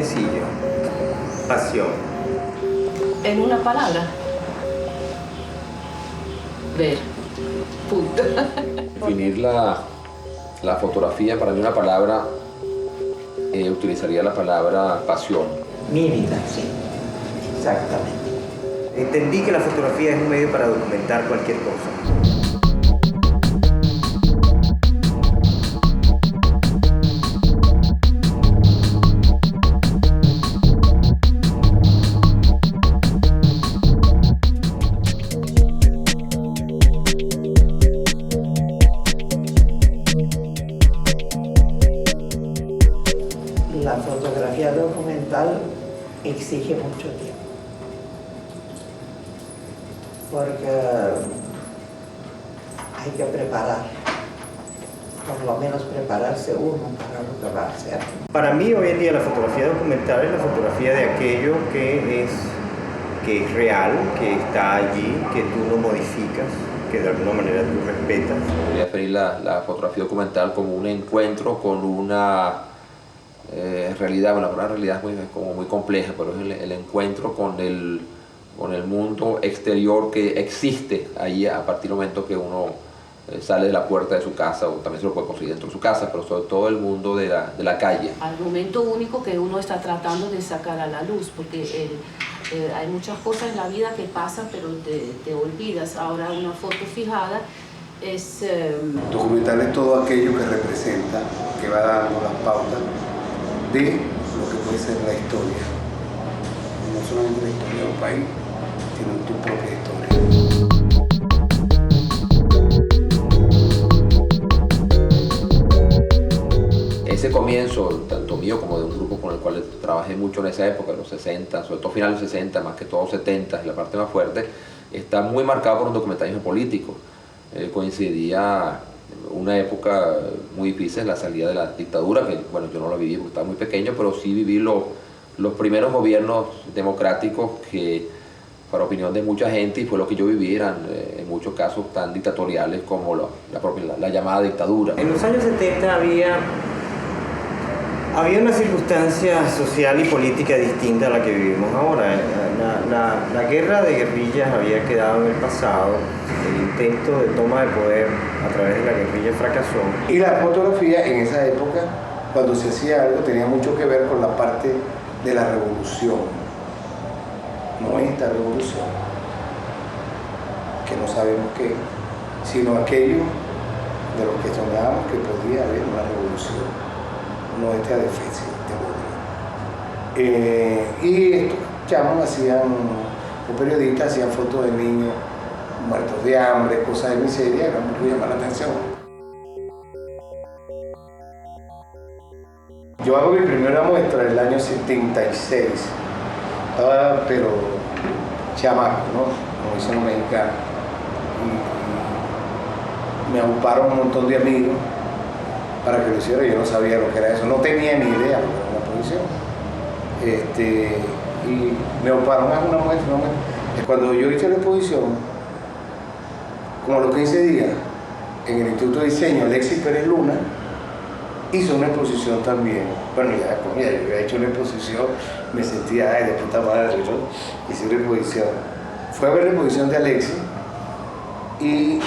sencillo. Pasión. En una palabra. Ver. Punto. Definir la fotografía, para mí una palabra, utilizaría la palabra pasión. Mi vida, sí, exactamente. Entendí que la fotografía es un medio para documentar cualquier cosa. La fotografía documental exige mucho tiempo, porque hay que preparar, por lo menos prepararse uno para lo que va a hacer. Para mí hoy en día la fotografía documental es la fotografía de aquello que es real, que está allí, que tú no modificas, que de alguna manera tú respetas. Podría definir la fotografía documental como un encuentro con una realidad. Bueno, la realidad es como muy compleja, pero es el encuentro con el mundo exterior que existe ahí a partir del momento que uno sale de la puerta de su casa, o también se lo puede conseguir dentro de su casa, pero sobre todo el mundo de la calle. Al momento único que uno está tratando de sacar a la luz, porque hay muchas cosas en la vida que pasan, pero te olvidas. Ahora una foto fijada es... Documental es todo aquello que representa, que va dando las pautas de lo que puede ser la historia. No solamente la historia de un país, sino tu propia historia. Ese comienzo, tanto mío como de un grupo con el cual trabajé mucho en esa época, los 60, sobre todo finales de los 60, más que todo 70, es la parte más fuerte, está muy marcado por un documentalismo político. Coincidía una época muy difícil, la salida de la dictadura, que bueno, yo no la viví porque estaba muy pequeño, pero sí viví los primeros gobiernos democráticos que, para opinión de mucha gente, y fue lo que yo viví, eran en muchos casos tan dictatoriales como la llamada dictadura. En los años 70 había una circunstancia social y política distinta a la que vivimos ahora. La guerra de guerrillas había quedado en el pasado, el intento de toma de poder a través de la guerrilla fracasó. Y la fotografía en esa época, cuando se hacía algo, tenía mucho que ver con la parte de la revolución. No esta revolución, que no sabemos qué, sino aquello de lo que soñábamos que podía haber una revolución, no esta defensa de odio. Y estos chamos los periodistas hacían fotos de niños muertos de hambre, cosas de miseria, era muy llamar la atención. Yo hago mi primera muestra en el año 76, estaba pero chamaco, ¿no? Como dicen los mexicanos. Y me agruparon un montón de amigos para que lo hiciera. Yo no sabía lo que era eso, no tenía ni idea lo que era una exposición. Y me agruparon a una muestra. Cuando yo hice la exposición, como a los 15 días, en el Instituto de Diseño, Alexis Pérez Luna hizo una exposición también. Bueno, ya después, mira, yo había hecho una exposición, me sentía, ay, de puta madre, ¿no? Hice una exposición. Fue a ver la exposición de Alexis y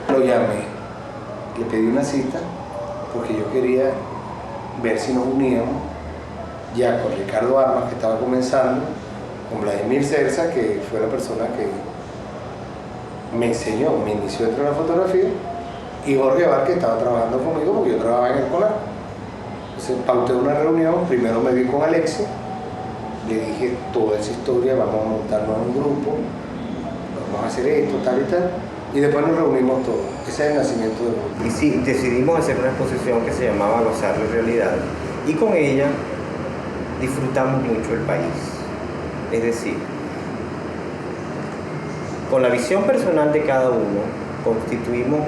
lo llamé. Le pedí una cita porque yo quería ver si nos uníamos ya con Ricardo Armas, que estaba comenzando, con Vladimir Cerza, que fue la persona que me enseñó, me inició dentro de la fotografía, y Jorge Abad, que estaba trabajando conmigo porque yo trabajaba en el CONAC. Entonces pauté una reunión, primero me vi con Alexis, le dije toda esa historia, vamos a montarnos en un grupo, vamos a hacer esto, tal y tal, y después nos reunimos todos. Ese es el nacimiento del grupo. Y sí, decidimos hacer una exposición que se llamaba Gozar la Realidad, y con ella disfrutamos mucho el país. Es decir, con la visión personal de cada uno, constituimos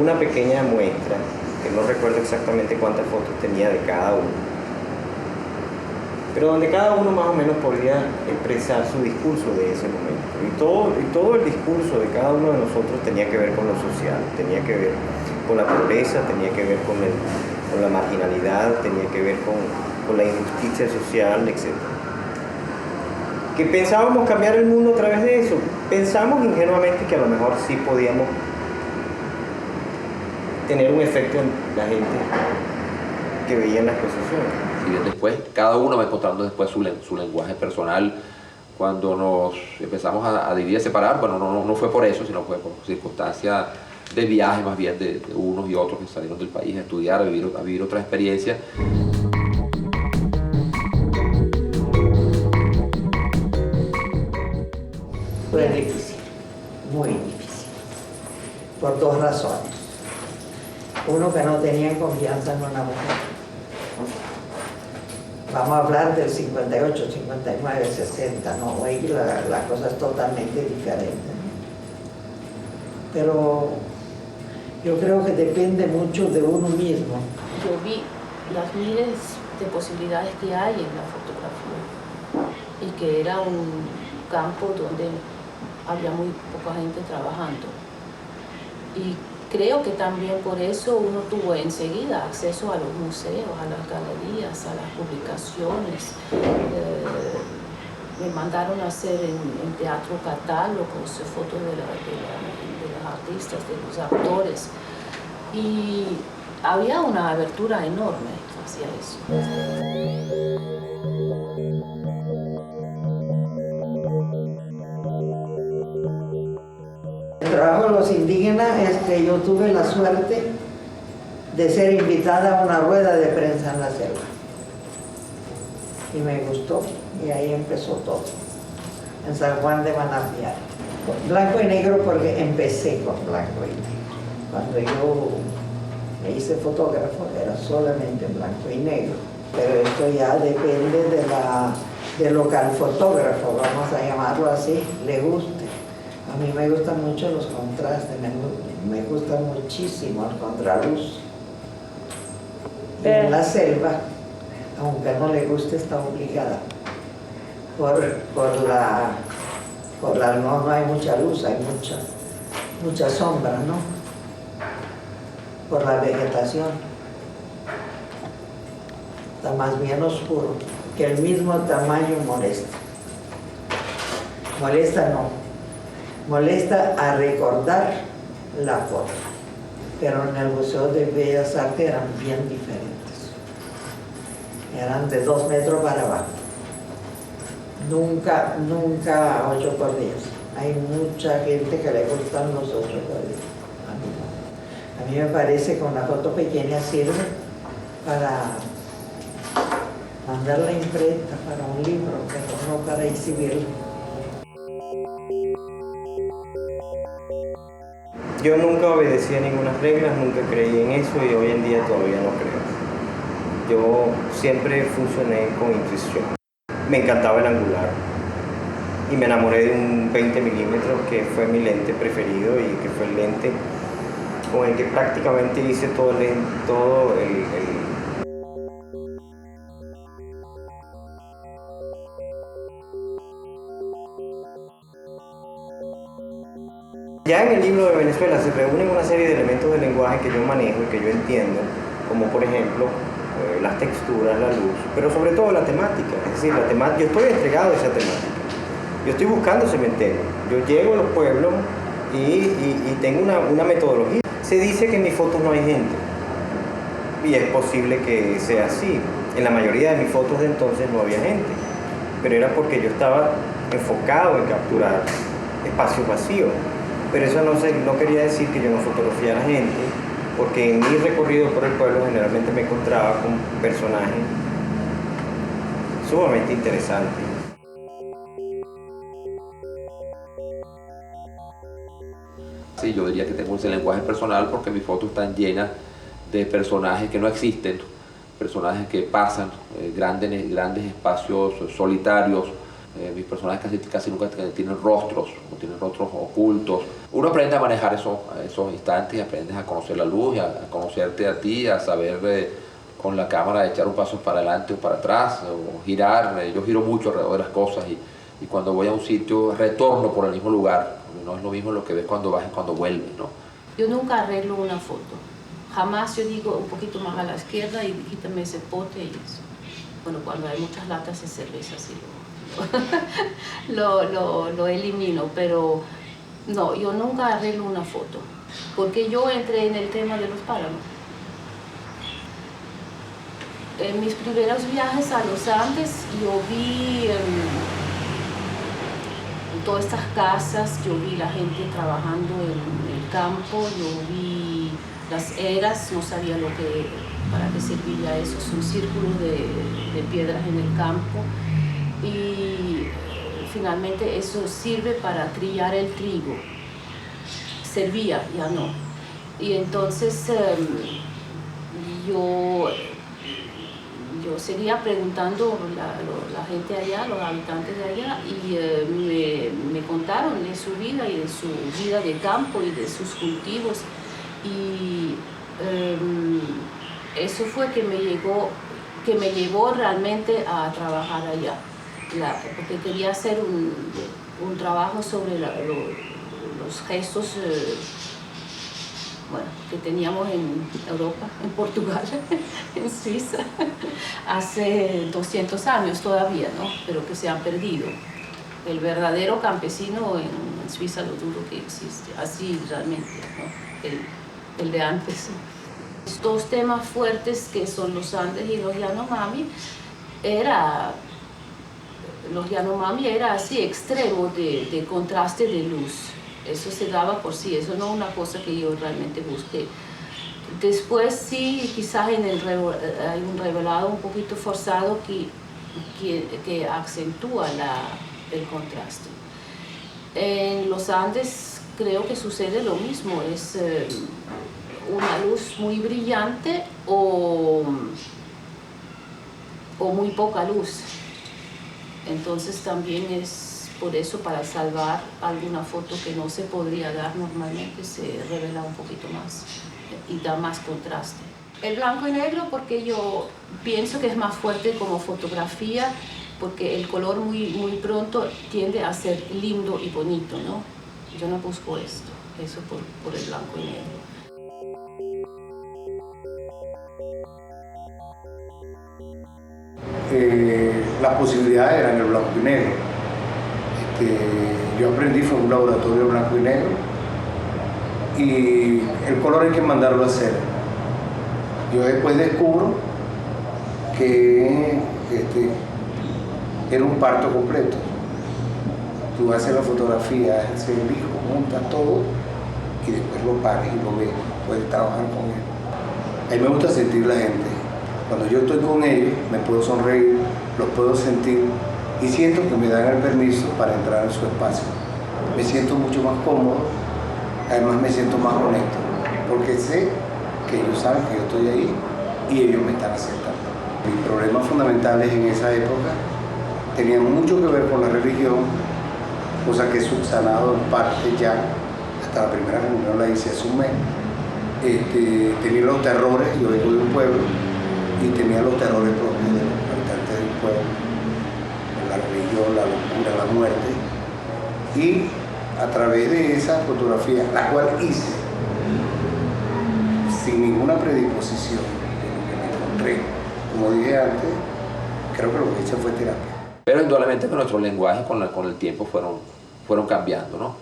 una pequeña muestra, que no recuerdo exactamente cuántas fotos tenía de cada uno, pero donde cada uno más o menos podía expresar su discurso de ese momento. Y todo el discurso de cada uno de nosotros tenía que ver con lo social, tenía que ver con la pobreza, tenía que ver con la marginalidad, tenía que ver con la injusticia social, etc. ¿Que pensábamos cambiar el mundo a través de eso? Pensamos ingenuamente que a lo mejor sí podíamos tener un efecto en la gente que veía en la exposición. Si bien después, cada uno va encontrando después su lenguaje personal. Cuando nos empezamos a dividir, a separar, bueno, no fue por eso, sino fue por circunstancias de viaje más bien de unos y otros que salieron del país a estudiar, a vivir otra experiencia. Fue difícil, muy difícil, por dos razones. Uno, que no tenía confianza en una mujer. Vamos a hablar del 58, 59, 60, ¿no? Hoy la cosa es totalmente diferente, ¿no? Pero yo creo que depende mucho de uno mismo. Yo vi las miles de posibilidades que hay en la fotografía y que era un campo donde había muy poca gente trabajando. Y creo que también por eso uno tuvo enseguida acceso a los museos, a las galerías, a las publicaciones. Me mandaron a hacer en teatro catálogos, fotos de los artistas, de los actores. Y había una abertura enorme hacia eso. El trabajo de los indígenas es que yo tuve la suerte de ser invitada a una rueda de prensa en la selva. Y me gustó, y ahí empezó todo, en San Juan de Manapiar. Blanco y negro porque empecé con blanco y negro. Cuando yo me hice fotógrafo era solamente blanco y negro, pero esto ya depende de lo que al fotógrafo, vamos a llamarlo así, le guste. A mí me gustan mucho los contrastes, me gusta muchísimo el contraluz. Y en la selva, aunque no le guste, está obligada. No hay mucha luz, hay mucha sombra, ¿no? Por la vegetación. Está más bien oscuro, que el mismo tamaño molesta. Molesta no. Molesta a recordar la foto, pero en el Museo de Bellas Artes eran bien diferentes. Eran de 2 metros para abajo. Nunca 8 por 10. Hay mucha gente que le gustan los 8 por 10. A mí no. A mí me parece que una foto pequeña sirve para mandar la imprenta para un libro, pero no para exhibirlo. Yo nunca obedecí a ninguna regla, nunca creí en eso y hoy en día todavía no creo. Yo siempre funcioné con intuición. Me encantaba el angular y me enamoré de un 20 milímetros que fue mi lente preferido y que fue el lente con el que prácticamente hice todo el Ya en el libro de Venezuela se reúnen una serie de elementos del lenguaje que yo manejo y que yo entiendo, como por ejemplo las texturas, la luz, pero sobre todo la temática. Es decir, yo estoy entregado a esa temática. Yo estoy buscando cementerios. Yo llego a los pueblos y tengo una metodología. Se dice que en mis fotos no hay gente. Y es posible que sea así. En la mayoría de mis fotos de entonces no había gente. Pero era porque yo estaba enfocado en capturar espacios vacíos. Pero eso no quería decir que yo no fotografiara gente, porque en mi recorrido por el pueblo generalmente me encontraba con personajes sumamente interesantes. Sí, yo diría que tengo ese lenguaje personal porque mis fotos están llenas de personajes que no existen, personajes que pasan, grandes espacios solitarios. Mis personajes casi nunca tienen rostros ocultos. Uno aprende a manejar esos instantes, aprendes a conocer la luz, a conocerte a ti, a saber con la cámara echar un paso para adelante o para atrás, o girar. Yo giro mucho alrededor de las cosas y cuando voy a un sitio retorno por el mismo lugar. No es lo mismo lo que ves cuando vas y cuando vuelves, ¿no? Yo nunca arreglo una foto, jamás yo digo un poquito más a la izquierda y quítame ese pote y eso. Bueno, cuando hay muchas latas de cerveza sí lo elimino, pero no, yo nunca arreglo una foto, porque yo entré en el tema de los páramos. En mis primeros viajes a los Andes yo vi todas estas casas, yo vi la gente trabajando en el campo, yo vi las eras, no sabía para qué servía eso, es un círculo de piedras en el campo y finalmente eso sirve para trillar el trigo, servía, ya no. Y entonces yo seguía preguntando a la gente allá, los habitantes de allá, y me contaron de su vida y de su vida de campo y de sus cultivos. Y eso fue que me llevó realmente a trabajar allá, porque quería hacer un trabajo sobre los gestos que teníamos en Europa, en Portugal, en Suiza, hace 200 años todavía, ¿no? Pero que se han perdido. El verdadero campesino en Suiza lo dudo que existe, así realmente, ¿no? El de antes. Estos temas fuertes que son los Andes y los Yanomami, los Yanomami era así extremo de contraste de luz. Eso se daba por sí, eso no es una cosa que yo realmente busqué. Después sí, quizás hay un revelado un poquito forzado que acentúa el contraste. En los Andes creo que sucede lo mismo, es una luz muy brillante o muy poca luz. Entonces también es por eso, para salvar alguna foto que no se podría dar normalmente, se revela un poquito más y da más contraste. El blanco y negro porque yo pienso que es más fuerte como fotografía, porque el color muy pronto tiende a ser lindo y bonito, ¿no? Yo no busco eso por el blanco y negro. Las posibilidades eran el blanco y negro. Yo aprendí fue en un laboratorio blanco y negro y el color hay que mandarlo a hacer. Yo después descubro que era un parto completo. Tú haces la fotografía, haces el hijo, montas todo y después lo pares y lo ves, puedes trabajar con él. A mí me gusta sentir la gente. Cuando yo estoy con ellos me puedo sonreír, los puedo sentir y siento que me dan el permiso para entrar en su espacio. Me siento mucho más cómodo, además me siento más honesto, porque sé que ellos saben que yo estoy ahí y ellos me están aceptando. Mis problemas fundamentales en esa época tenían mucho que ver con la religión, cosa que he subsanado en parte ya, hasta la primera reunión la hice hace un mes. Tenía los terrores, yo vengo de un pueblo, y tenía los terrores propios de los habitantes del pueblo, la religión, la locura, la muerte, y a través de esa fotografía, la cual hice sin ninguna predisposición de lo que me encontré, como dije antes, creo que lo que hice fue terapia. Pero indudablemente que nuestros lenguajes con el tiempo fueron cambiando, ¿no?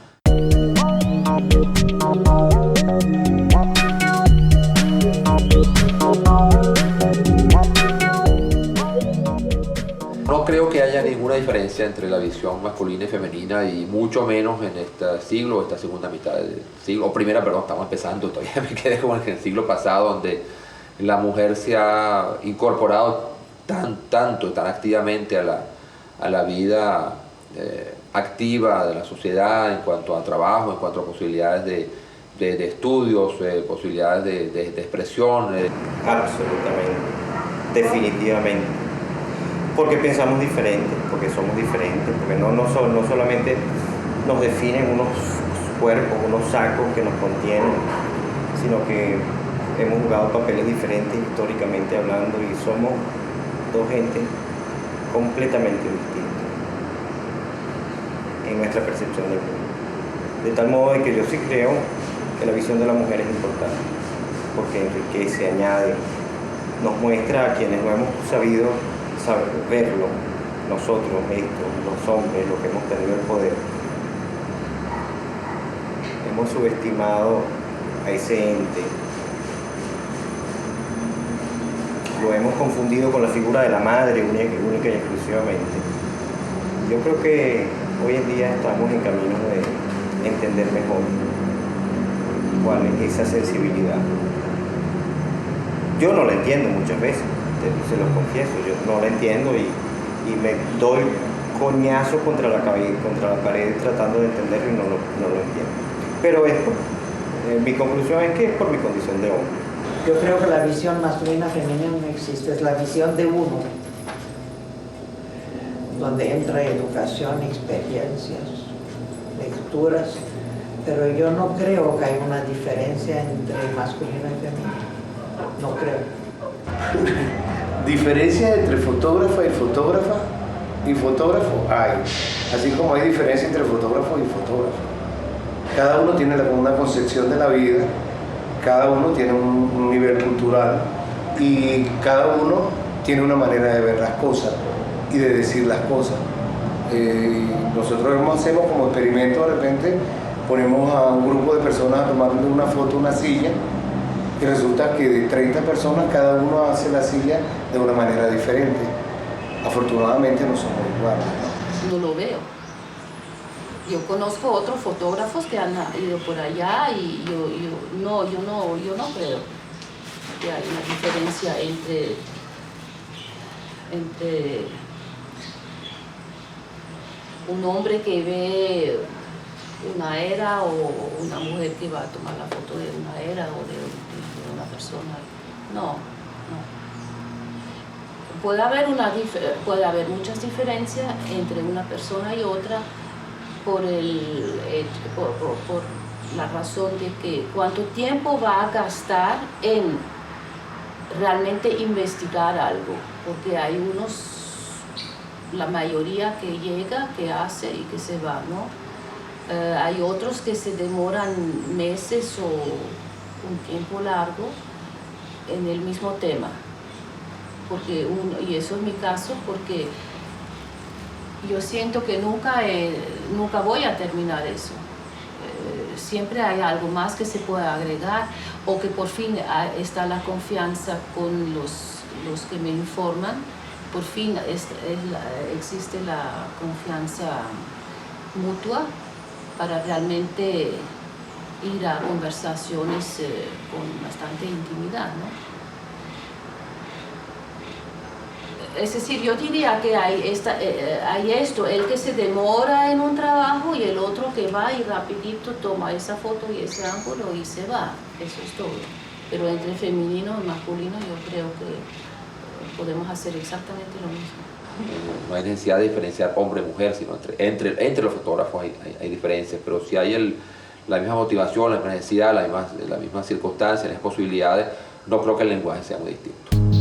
No creo que haya ninguna diferencia entre la visión masculina y femenina, y mucho menos en este siglo, esta segunda mitad del siglo, o primera, perdón, estamos empezando, todavía me quedé como en el siglo pasado, donde la mujer se ha incorporado tanto y tan activamente a la vida activa de la sociedad en cuanto a trabajo, en cuanto a posibilidades de estudios, posibilidades de expresión. Absolutamente, definitivamente. Porque pensamos diferente, porque somos diferentes, porque no solamente nos definen unos cuerpos, unos sacos que nos contienen, sino que hemos jugado papeles diferentes históricamente hablando y somos dos gentes completamente distintas en nuestra percepción del mundo. De tal modo de que yo sí creo que la visión de la mujer es importante. porque enriquece, añade, nos muestra a quienes no hemos sabido verlo, nosotros, los hombres, los que hemos tenido el poder. Hemos subestimado a ese ente. Lo hemos confundido con la figura de la madre única y exclusivamente. Yo creo que hoy en día estamos en camino de entender mejor cuál es esa sensibilidad. Yo no la entiendo muchas veces, se los confieso, yo no la entiendo y me doy coñazos contra la pared tratando de entenderlo y no lo entiendo. Pero mi conclusión es que es por mi condición de hombre. Yo creo que la visión masculina femenina no existe, es la visión de uno, donde entra educación, experiencias, lecturas, pero yo no creo que haya una diferencia entre masculino y femenino, no creo. Diferencia entre fotógrafa y fotógrafo hay, así como hay diferencia entre fotógrafo y fotógrafo. Cada uno tiene una concepción de la vida, cada uno tiene un nivel cultural y cada uno tiene una manera de ver las cosas y de decir las cosas. Nosotros hacemos como experimento, de repente ponemos a un grupo de personas a tomarle una foto a una silla y resulta que de 30 personas cada uno hace la silla de una manera diferente. Afortunadamente no somos iguales. No lo veo. Yo conozco otros fotógrafos que han ido por allá y yo no creo que hay una diferencia entre un hombre que ve una era o una mujer que va a tomar la foto de una era o de una persona. No. Puede haber muchas diferencias entre una persona y otra por la razón de que cuánto tiempo va a gastar en realmente investigar algo, porque hay la mayoría que llega, que hace y que se va, ¿no? Hay otros que se demoran meses o un tiempo largo en el mismo tema, y eso es mi caso, porque yo siento que nunca voy a terminar eso. Siempre hay algo más que se puede agregar o que por fin está la confianza con los que me informan. Por fin existe la confianza mutua para realmente ir a conversaciones con bastante intimidad, ¿no? Es decir, yo diría que hay esto, el que se demora en un trabajo y el otro que va y rapidito toma esa foto y ese ángulo y se va. Eso es todo. Pero entre femenino y masculino yo creo que podemos hacer exactamente lo mismo. No hay necesidad de diferenciar hombre y mujer, sino entre los fotógrafos hay diferencias, pero si hay la misma motivación, la misma necesidad, la misma circunstancia, las posibilidades, no creo que el lenguaje sea muy distinto.